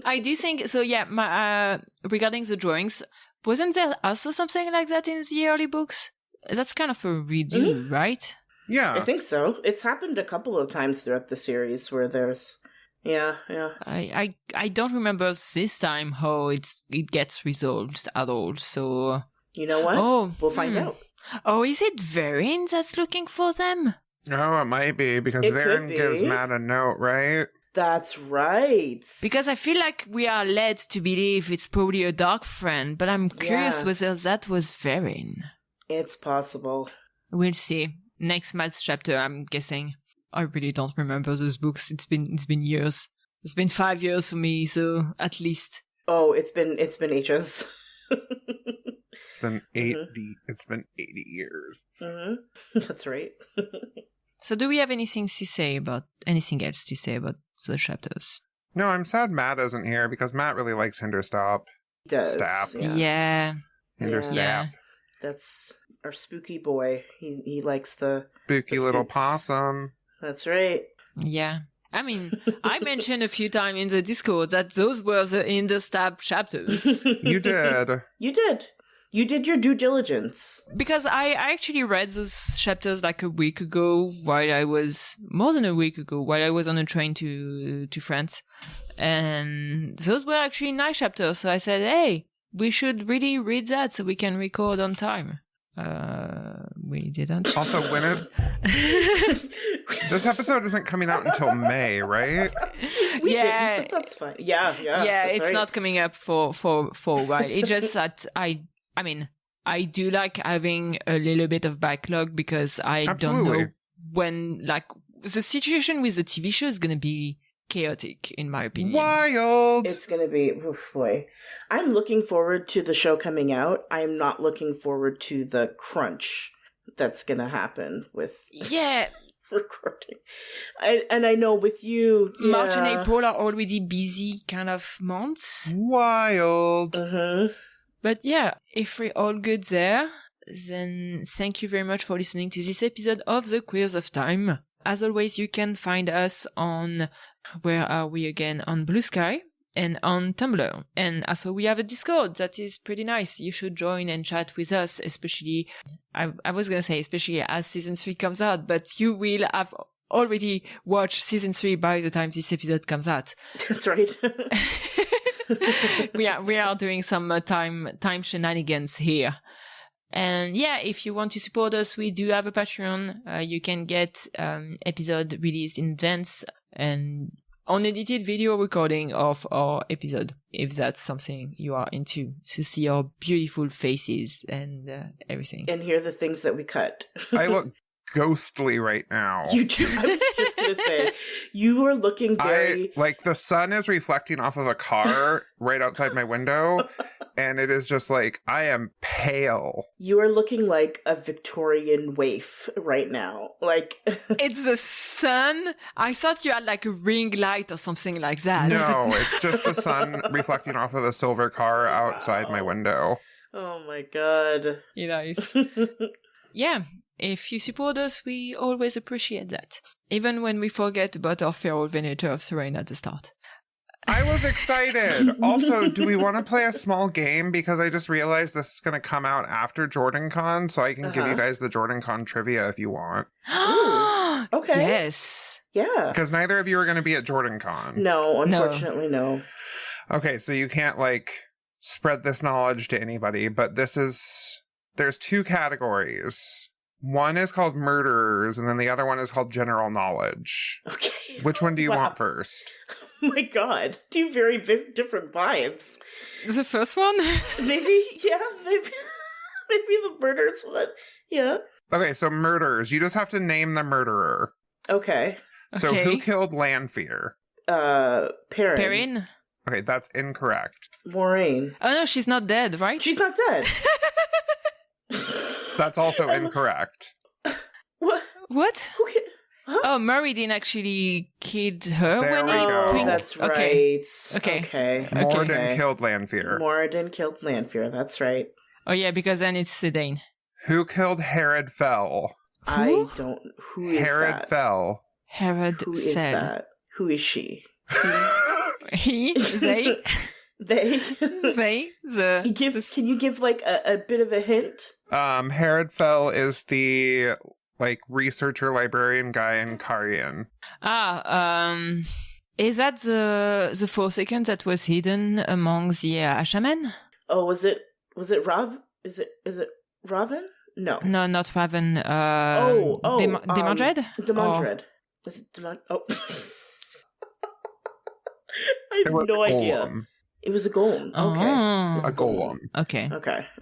I do think so. Yeah, regarding the drawings, wasn't there also something like that in the early books? That's kind of a redo, right? Yeah, I think so. It's happened a couple of times throughout the series where there's. Yeah. I don't remember this time how it gets resolved at all. So you know what? We'll find out. Oh, is it Varen that's looking for them? Oh, it might be because Varen gives Matt a note, right? That's right. Because I feel like we are led to believe it's probably a dark friend, but I'm curious whether that was Varen. It's possible. We'll see. Next Matt's chapter, I'm guessing. I really don't remember those books. It's been years. It's been 5 years for me, so at least. Oh, it's been ages. It's been 80 years. That's right. So do we have anything else to say about those chapters? No, I'm sad Matt isn't here because Matt really likes Hinterstop. He does. Yeah. Hinterstap. Yeah. That's our spooky boy. He likes the spooky little possum. That's right. Yeah. I mean, I mentioned a few times in the Discord that those were the Hinterstab chapters. You did. You did your due diligence. Because I actually read those chapters like more than a week ago, while I was on a train to France. And those were actually nice chapters. So I said, hey, we should really read that so we can record on time. We didn't. Also, this episode isn't coming out until May, right? We didn't, but that's fine. Yeah. It's right. Not coming up for a while. It's just that I do like having a little bit of backlog because I don't know when, like, the situation with the TV show is going to be chaotic, in my opinion. Wild! It's going to be, boy. I'm looking forward to the show coming out. I'm not looking forward to the crunch that's going to happen with recording. I know with you, March and April are already busy kind of months. Wild! But yeah, if we're all good there, then thank you very much for listening to this episode of The Queers of Time. As always, you can find us on, where are we again? On Blue Sky and on Tumblr. And also we have a Discord that is pretty nice. You should join and chat with us, especially, I was going to say, especially as season 3 comes out, but you will have already watched season 3 by the time this episode comes out. That's right. we are doing some time shenanigans here. And yeah, if you want to support us, we do have a Patreon. You can get episode released in advance and unedited video recording of our episode, if that's something you are into, to see our beautiful faces and everything. And hear the things that we cut. I look ghostly right now. You do. I was just going to say, you are looking very... like the sun is reflecting off of a car right outside my window, and it is just like, I am pale. You are looking like a Victorian waif right now. Like... It's the sun? I thought you had like a ring light or something like that. No, it's just the sun reflecting off of a silver car outside my window. Oh my god. Nice. Yeah. If you support us, we always appreciate that. Even when we forget about our feral venator of Serene at the start. I was excited. Also, do we want to play a small game? Because I just realized this is going to come out after JordanCon, so I can give you guys the JordanCon trivia if you want. Okay. Yes. Yeah. Because neither of you are going to be at JordanCon. No, unfortunately, no. Okay, so you can't, spread this knowledge to anybody, but there's 2 categories. One is called murderers, and then the other one is called general knowledge. Okay. Which one do you want first? Oh my god. 2 very different vibes. The first one? Maybe the murderers one. Yeah. Okay, so murderers. You just have to name the murderer. Okay. So who killed Lanfear? Perrin. Perrin? Okay, that's incorrect. Moraine. Oh no, she's not dead, right? She's not dead. That's also incorrect. What? What? Huh? Oh, Murray didn't actually kill her There when we he... go. That's right. Okay. Morden killed Lanfear. Moradin killed Lanfear, that's right. Oh yeah, because then it's Sedaine. Who killed Herod Fell? I don't... Who is Herod that? Fell. Herod Who is fell. that? Who is she? He, they, They? Can you give a bit of a hint? Herod Fell is the researcher librarian guy in Carrion. Is that the Forsaken that was hidden among the Ashamen? Oh, was it Rav? Is it Raven? No. No, not Raven. Demandred? Demandred. Is it Demandred? Oh. I have no idea. It was a golem. Okay. A golem. Okay.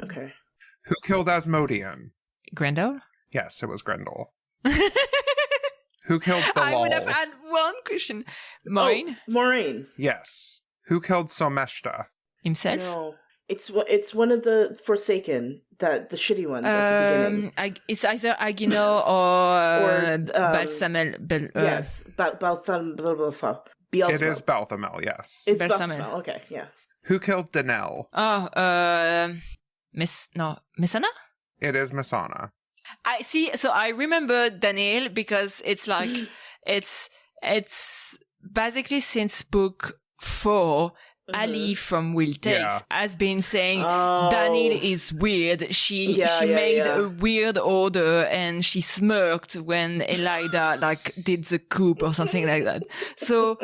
Okay. Who killed Asmodean? Grendel? Yes, it was Grendel. Who killed Bilal? I would have had one question. Moraine? Oh, Moraine. Yes. Who killed Someshta? Himself? No. It's one of the Forsaken, the shitty ones at the beginning. It's either Agino or Balsamel. Yes, Balthamel. It is Balthamel, yes. It's Balsamel. Balthamel, okay, yeah. Who killed Danelle? Messana? It is Masana. I see. So I remember Daniel because it's like it's basically since book 4. Ali from Will Takes has been saying Daniel is weird. She made a weird order and she smirked when Elida did the coup or something like that. So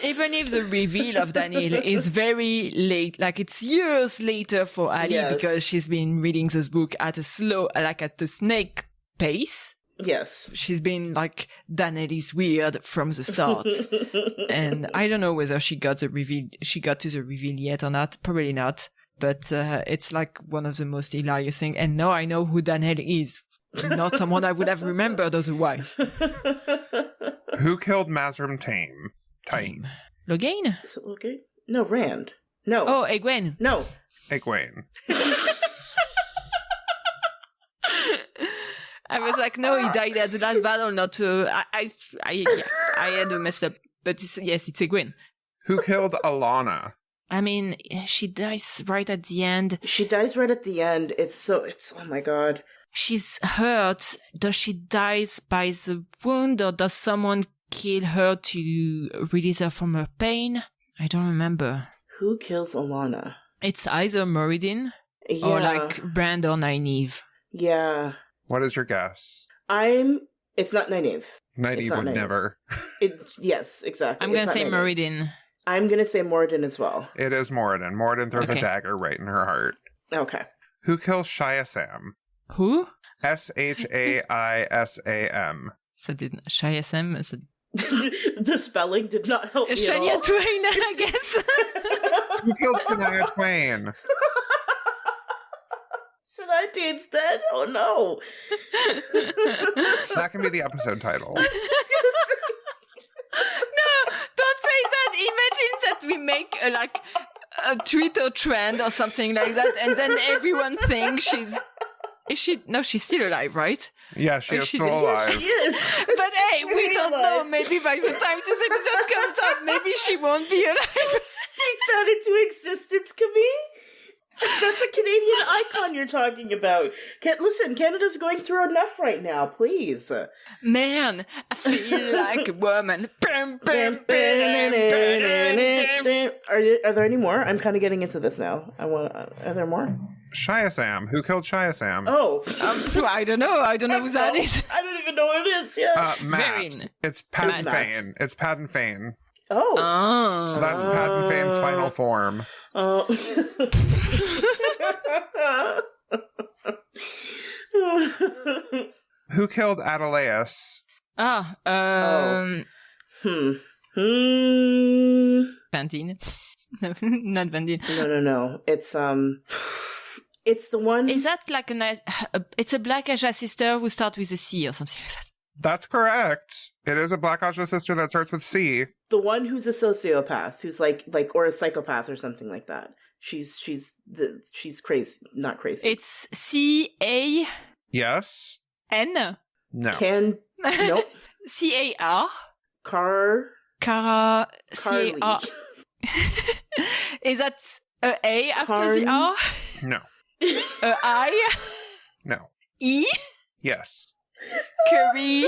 even if the reveal of Daniel is very late, it's years later for Ali because she's been reading this book at a slow, at the snake pace. Yes. She's been Daniel is weird from the start. And I don't know whether she got to the reveal yet or not. Probably not. But it's one of the most hilarious things. And now I know who Daniel is. Not someone I would have remembered otherwise. Who killed Mazrim Tame? Logain? Is it Logain? No, Rand. No. Oh, Egwene. No. Egwene. I was no, he died at the last battle, not to... I had a mess up. But it's Egwene. Who killed Alana? I mean, she dies right at the end. She dies right at the end. It's oh my god. she's hurt. Does she die by the wound, or does someone kill her to release her from her pain? I don't remember. Who kills Alana? It's either Moridin or like Brand or Nynaeve. Yeah. What is your guess? It's not Nynaeve. Nynaeve would never. Yes, exactly. I'm going to say Moridin. I'm going to say Moridin as well. It is Moridin. Moridin throws a dagger right in her heart. Okay. Who kills Shia Sam? Who? Shaisam. So did Shia Sam? The spelling did not help me at all. Shania Twain, I guess. Who killed Shania Twain? Shania Twain's dead? Oh no. That can be the episode title. No, don't say that. Imagine that we make a Twitter trend or something like that, and then everyone thinks she's still alive, right? Yeah, she is still alive. She is. But hey, we don't know. Maybe by the time this episode comes out, maybe she won't be alive. Speak that into existence, Camille. That's a Canadian icon you're talking about. Listen, Canada's going through enough right now, please. Man, I feel like a woman. Are there any more? I'm kind of getting into this now. Are there more? Shia Sam. Who killed Shia Sam? Oh. So I don't know. I don't know who that is. I don't even know what it is. Yeah. Matt. Vain. It's Padden Fane. It's Padden Fane. Oh. That's Padden Fane's final form. Oh. Who killed Adelaus? Pantene. No, not Vandine. No. It's the one. Is that like it's a Black Asia sister who starts with a C or something like that? That's correct. It is a Black Asha sister that starts with C. The one who's a sociopath, who's like or a psychopath or something like that. She's crazy, not crazy. It's C-A... Yes. N? No. Nope. C-A-R? Carly. C-A-R. Is that A after the R? No. I? No. E? Yes. Curry?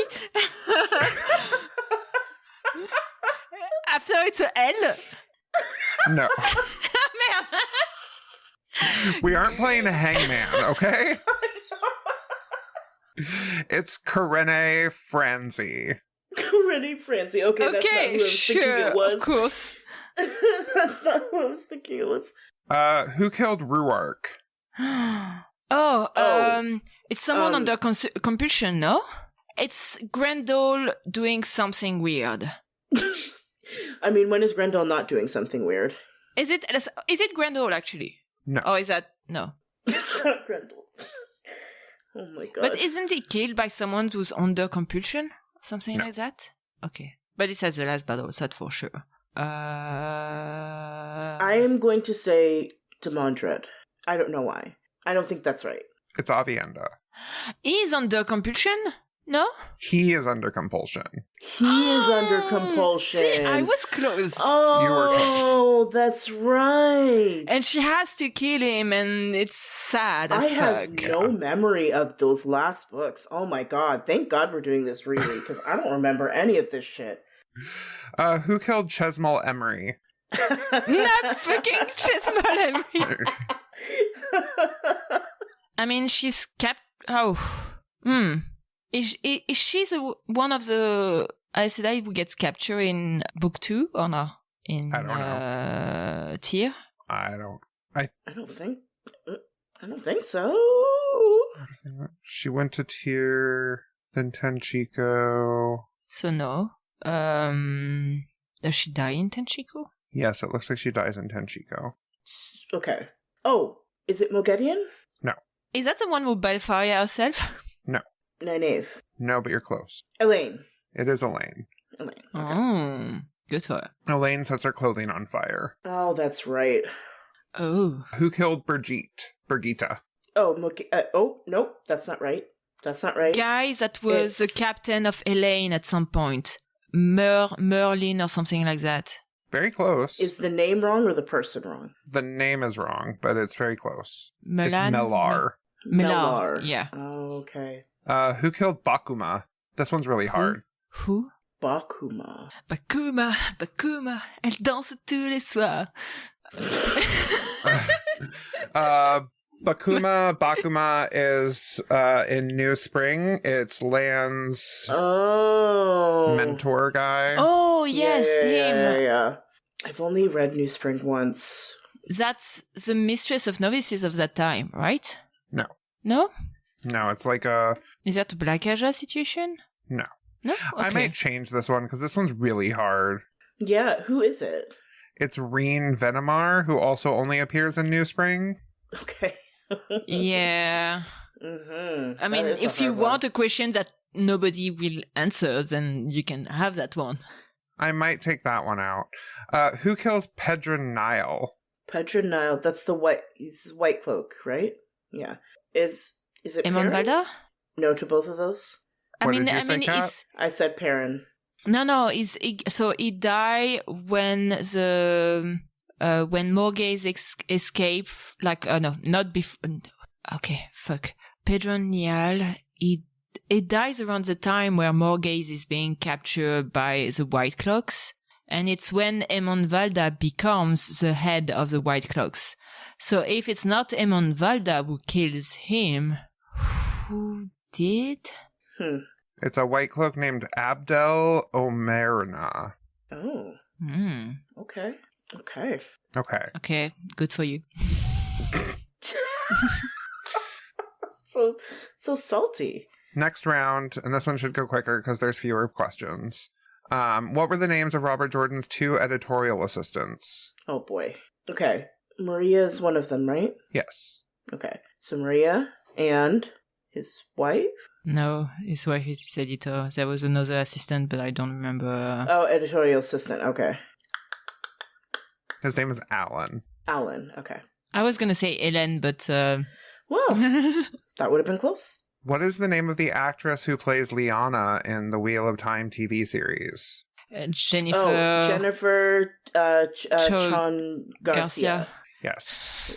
After it's a L? No. Merde. We aren't playing a hangman, okay? It's Karene Franzi. Karene Franzi. Okay, that's not who I was thinking it was. Of course. That's not who I was thinking it was. Who killed Ruark? It's someone under compulsion, no? It's Grendel doing something weird. I mean, when is Grendel not doing something weird? Is it Grendel, actually? No. Or is that... No. It's not Grendel. Oh my god. But isn't he killed by someone who's under compulsion? Something like that? Okay. But it's at the last battle, that's for sure. I am going to say Demandred. I don't know why. I don't think that's right. It's Aviendha. He's under compulsion? No? He is under compulsion. He is under compulsion. See, I was close. Oh, You were close. That's right. And she has to kill him, and it's sad as I fuck. have no memory of those last books. Oh my god. Thank God we're doing this reread, because I don't remember any of this shit. Who killed Chesmal Emery? Not fucking Chesmal Emery. I mean, she's kept... Is she one of the Aes Sedai who gets captured in book 2 or not? I don't know. Tyr? I don't think so. She went to Tyr, then Tenchiko. So no. Does she die in Tenchiko? Yes, it looks like she dies in Tenchiko. Okay. Oh, is it Moghedien? No. Is that the one who Balefire herself? No. Nynaeve. No, but you're close. Elaine. It is Elaine. Okay. Oh, good for her. Elaine sets her clothing on fire. Oh, that's right. Oh. Who killed Birgitta? Oh, nope, that's not right. That's not right. Guys, that was the captain of Elaine at some point. Merlin or something like that. Very close. Is the name wrong or the person wrong? The name is wrong, but it's very close. Melan? It's Melar. Melar. Yeah. Oh, okay. Who killed Bakuma? This one's really hard. Who? Bakuma. Bakuma, elle danse tous les soirs. Bakuma is in New Spring. It's Lan's mentor guy. Oh, yes, him. Yeah. I've only read New Spring once. That's the mistress of novices of that time, right? No. No? No, it's like a... Is that a Black Aja situation? No. No? Okay. I might change this one because this one's really hard. Yeah, who is it? It's Reen Venomar, who also only appears in New Spring. Okay. Yeah. Mm-hmm. I mean, if you want a question that nobody will answer, then you can have that one. I might take that one out. Who kills Pedronile? Pedronile, that's the white cloak, right? Yeah. Is it Emon Perrin? Valda? No to both of those? What did you say, Kat? I said Perrin. No. So he died when when Morghese escape. No, not before. Okay, fuck. Pedro Nial. It dies around the time where Morghese is being captured by the White Cloaks, and it's when Emon Valda becomes the head of the White Cloaks. So if it's not Emon Valda who kills him, who did? It's a white cloak named Abdel Omerna. Oh. Okay. Okay, good for you. So salty. Next round, and this one should go quicker because there's fewer questions. What were the names of Robert Jordan's 2 editorial assistants? Oh boy. Okay. Maria is one of them, right? Yes. Okay. So Maria and his wife? No, his wife is his editor. There was another assistant, but I don't remember. Oh, editorial assistant. Okay. His name is Alan. Alan. Okay. I was going to say Ellen, but... Well, that would have been close. What is the name of the actress who plays Liana in the Wheel of Time TV series? Jennifer... Oh, Jennifer Chon Garcia. Yes.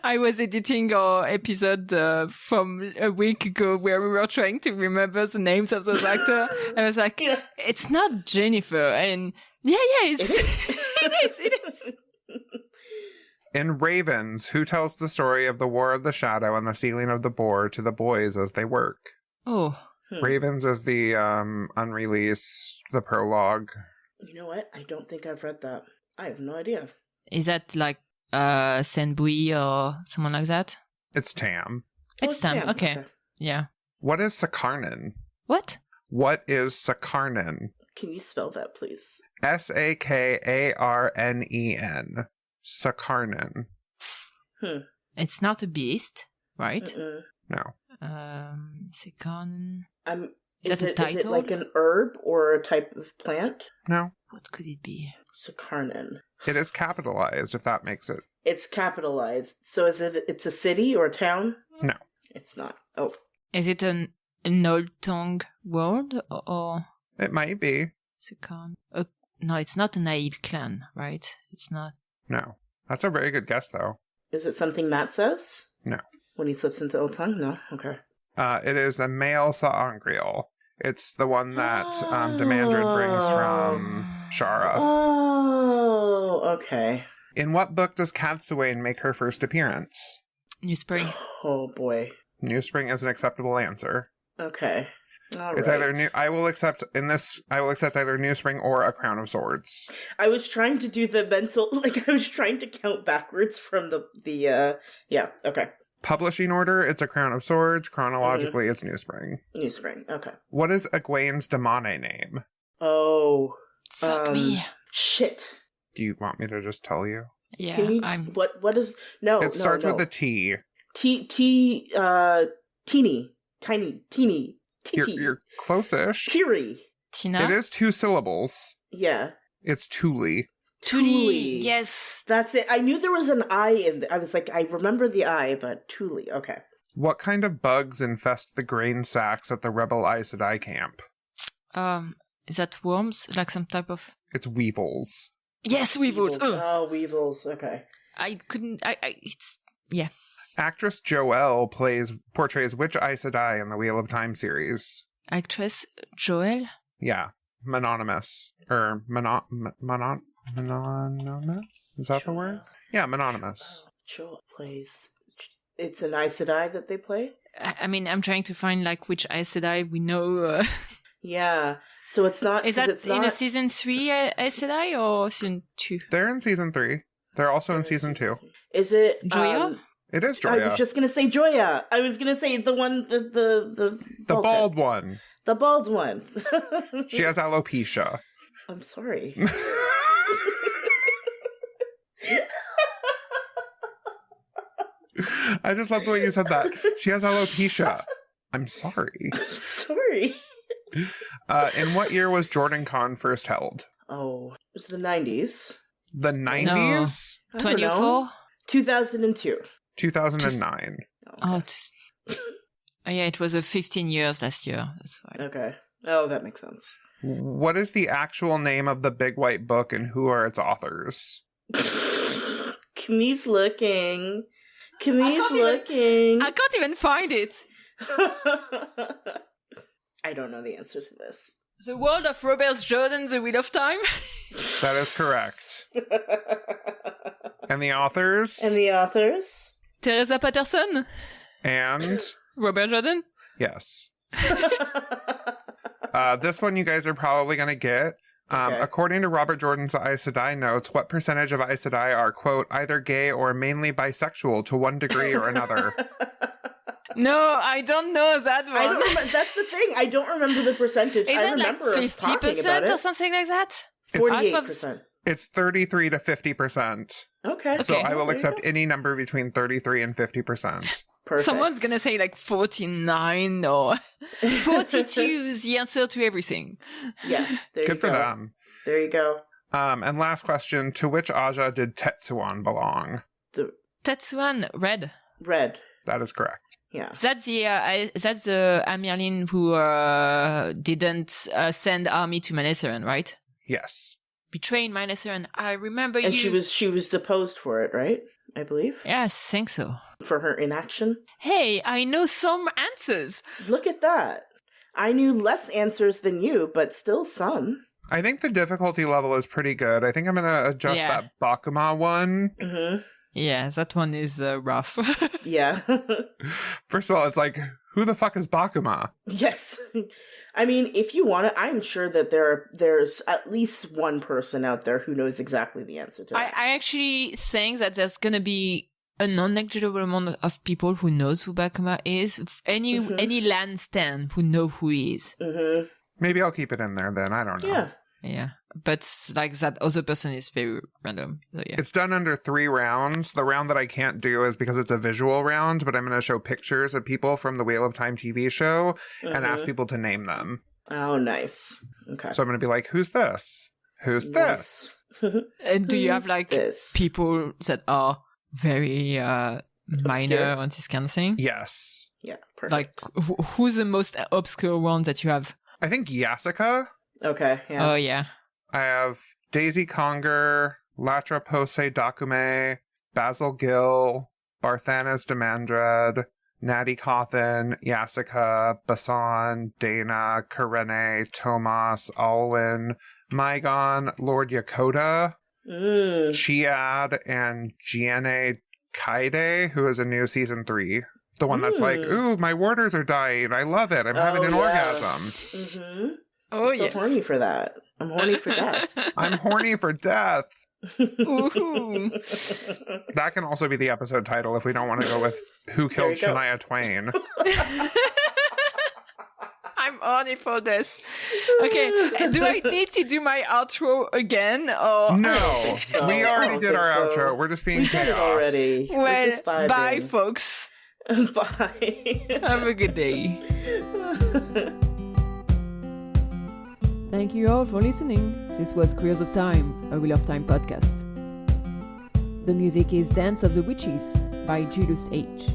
I was editing our episode from a week ago where we were trying to remember the names of those actors. I was like, It's not Jennifer. And it is. In Ravens, who tells the story of the War of the Shadow and the Sealing of the Boar to the boys as they work? Oh. Ravens is the unreleased, the prologue. You know what? I don't think I've read that. I have no idea. Is that like Senbui or someone like that? It's Tam. It's Tam. Okay. Yeah. What is Sakarnan? What? What is Sakarnan? Can you spell that, please? Sakarnen. Sakarnan. It's not a beast, right? No. Sakarnan. Is it like an herb or a type of plant? No. What could it be? Sakarnan. It is capitalized, if that makes it. It's capitalized. So it's a city or a town? No. It's not. Oh. Is it an old tongue word or? It might be. Sakarn. No, it's not an Ail clan, right? It's not. No. That's a very good guess, though. Is it something Matt says? No. When he slips into Old Tongue? No? Okay. It is a male Saangriel. It's the one that Demandred brings from Shara. Oh, okay. In what book does Cadsuane make her first appearance? New Spring. Oh, boy. New Spring is an acceptable answer. Okay. All it's right. either new. I will accept either New Spring or A Crown of Swords. I was trying to do the mental, I was trying to count backwards from the yeah, okay. Publishing order, it's A Crown of Swords. Chronologically, it's New Spring. New Spring, okay. What is Egwene's Damane name? Oh. Fuck me. Shit. Do you want me to just tell you? Yeah, what is, no, It starts with a T. Teeny. Tiny. Teeny. You're close-ish. Teary. Tina? It is 2 syllables. Yeah. It's Thule. Thule, yes. That's it. I knew there was an I in there. I was like, I remember the I, but Thule. Okay. What kind of bugs infest the grain sacks at the Rebel Aes Sedai camp? Is that worms? Like some type of... It's weevils. Yes, weevils. Oh, weevils. Okay. I couldn't... it's... Yeah. Actress Joelle portrays which Aes Sedai in the Wheel of Time series? Actress Joelle? Yeah, Mononymous. Or Mononymous? Is that the word? Yeah, Mononymous. Joel plays... It's an Aes Sedai that they play? I mean, I'm trying to find like which Aes Sedai we know. Yeah. So it's not... Is that it's in not... a season 3 Aes Sedai or season 2? They're in season 3. They're also in season 2. Is it... Joya? It is I Joya. was just going to say Joya. I was going to say the one... The bald one. The bald one. She has alopecia. I'm sorry. I just love the way you said that. She has alopecia. I'm sorry. Sorry. In what year was Jordan Con first held? Oh, it was the 90s. The 90s? 24? 2002. 2009. Oh, yeah, it was 15 years last year. That's why. Okay. Oh, that makes sense. What is the actual name of the Big White Book and who are its authors? Camille's looking. Camille's looking. I can't even find it. I don't know the answer to this. The World of Robert Jordan, The Wheel of Time? That is correct. And the authors? And the authors? Teresa Patterson? And? Robert Jordan? Yes. This one you guys are probably going to get. Okay. According to Robert Jordan's Aes Sedai notes, what percentage of Aes Sedai are, quote, either gay or mainly bisexual to one degree or another? No, I don't know that one. I don't remember. That's the thing. I don't remember the percentage. Is I it like remember us talking about 50% or it. something like that? 48%. It's 33 to 50%. Okay. So I will There you accept go. any number between 33 and 50%. Perfect. Someone's gonna say like 49 or 42 is the answer to everything. Yeah. There Good you for go. them. There you go. And last question, to which Aja did Tetsuan belong? Tetsuan, red. Red. That is correct. Yeah. That's the Amirlin who didn't send army to Manassaran, right? Yes. Betraying Manassaran. I remember And you. she was deposed for it, right? I believe. Yes, think so. For her inaction. Hey, I know some answers. Look at that. I knew less answers than you, but still some. I think the difficulty level is pretty good. I think I'm going to adjust that Bakuma one. Mm-hmm. Yeah, that one is rough. Yeah. First of all, it's like, who the fuck is Bakuma? Yes. I mean, if you want it, I'm sure that there's at least one person out there who knows exactly the answer to it. I actually think that there's going to be a non-negligible amount of people who knows who Bakuma is. Any land stand who know who he is. Mm-hmm. Maybe I'll keep it in there then. I don't know. Yeah. But like that other person is very random. So yeah. It's done under 3 rounds. The round that I can't do is because it's a visual round, but I'm going to show pictures of people from the Wheel of Time TV show and ask people to name them. Oh, nice. Okay. So I'm going to be like, who's this? Who's this? And do you have Who's like this? people that are very minor Obscure? on this kind of thing? Yes. Yeah, perfect. Like who's the most obscure one that you have? I think Yasuka. Okay, yeah. Oh yeah. I have Daisy Conger, Latra Pose Dakume, Basil Gill, Barthanas Demandred, Natty Cawthon, Yasuka, Basan, Dana, Karene, Tomas, Alwyn, Mygon, Lord Yakota, Chiad, and Gianne Kaide, who is a new season 3. The one that's like, ooh, my warders are dying. I love it. I'm having an orgasm. Mm-hmm. Oh I'm so horny for that. I'm horny for death. I'm horny for death. Ooh. That can also be the episode title if we don't want to go with Who Killed you go. Shania Twain. I'm horny for this. Okay, do I need to do my outro again? Or No, so. we I already don't did our think so. outro. We're just being We did it chaos. already. We're Well, just vibing. bye, folks. Bye. Have a good day. Thank you all for listening. This was Queers of Time, a Wheel of Time podcast. The music is Dance of the Witches by Julius H.